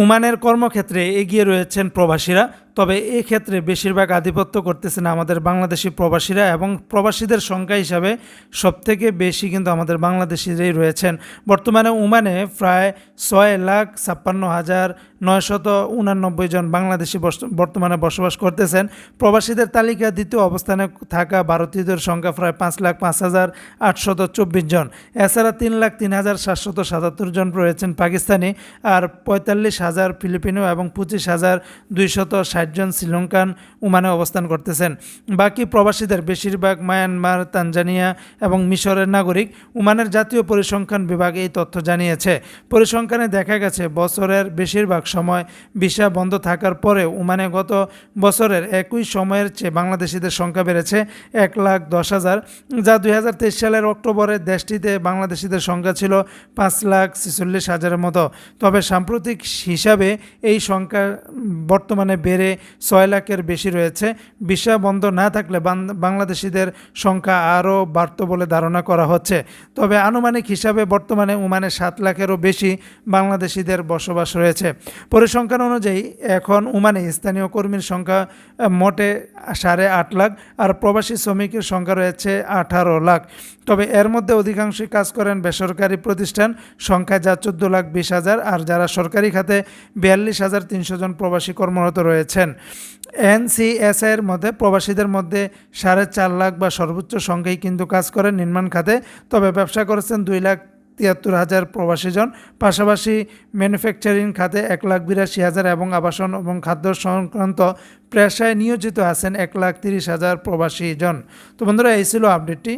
ওমানের কর্মক্ষেত্রে এগিয়ে রয়েছেন প্রবাসীরা, তবে এক্ষেত্রে বেশিরভাগ আধিপত্য করতেছেন আমাদের বাংলাদেশি প্রবাসীরা এবং প্রবাসীদের সংখ্যা হিসাবে সবথেকে বেশি কিন্তু আমাদের বাংলাদেশিরাই রয়েছেন। বর্তমানে ওমানে প্রায় 6,56,989 জন বাংলাদেশি বর্তমানে বসবাস করতেছেন। প্রবাসীদের তালিকা দ্বিতীয় অবস্থানে থাকা ভারতীয়দের সংখ্যা প্রায় 5,05,824 জন। এছাড়া 3,03,777 জন রয়েছেন পাকিস্তানি, আর 45,000 ফিলিপিনো এবং 25,260 জন শ্রীলঙ্কান ওমানে অবস্থান করতেছেন। বাকি প্রবাসীদের বেশিরভাগ মায়ানমার, তানজানিয়া এবং মিশরের নাগরিক। ওমানের জাতীয় পরিসংখ্যান বিভাগ এই তথ্য জানিয়েছে। পরিসংখ্যানে দেখা গেছে বছরের বেশিরভাগ সময় ভিসা বন্ধ থাকার পরে ওমানে গত বছরের একই সময়ের চেয়ে বাংলাদেশিদের সংখ্যা বেড়েছে 1,10,000, যা 2023 সালের অক্টোবরে দেশটিতে বাংলাদেশিদের সংখ্যা ছিল 5,46,000-এর মতো। তবে সাম্প্রতিক হিসাবে এই সংখ্যা বর্তমানে বেড়ে 6 লাখের বেশি রয়েছে। ভিসা বন্ধ না থাকলে বাংলাদেশিদের সংখ্যা আরও বাড়ত বলে ধারণা করা হচ্ছে। তবে আনুমানিক হিসাবে বর্তমানে ওমানে 7 লাখেরও বেশি বাংলাদেশিদের বসবাস রয়েছে। পরিসংখ্যান অনুযায়ী এখন ওমানে স্থানীয় কর্মীর সংখ্যা মোটে 8.5 লাখ, আর প্রবাসী শ্রমিকের সংখ্যা রয়েছে 18 লাখ। তবে এর মধ্যে অধিকাংশই কাজ করেন বেসরকারি প্রতিষ্ঠান, সংখ্যা যা 14,20,000, আর যারা সরকারি খাতে 42,300 জন প্রবাসী কর্মরত রয়েছেন। এনসিএসআইয়ের মধ্যে প্রবাসীদের মধ্যে 4.5 লাখ বা সর্বোচ্চ সংখ্যাই কিন্তু কাজ করেন নির্মাণ খাতে। তবে ব্যবসা করেছেন 2,73,000 প্রবাসী জন। পাশাপাশি ম্যানুফ্যাকচারিং খাতে 1,82,000 এবং আবাসন এবং খাদ্য সংক্রান্ত পেশায় নিয়োজিত আছেন 1,30,000 প্রবাসী জন। তো বন্ধুরা, এই ছিল আপডেটটি।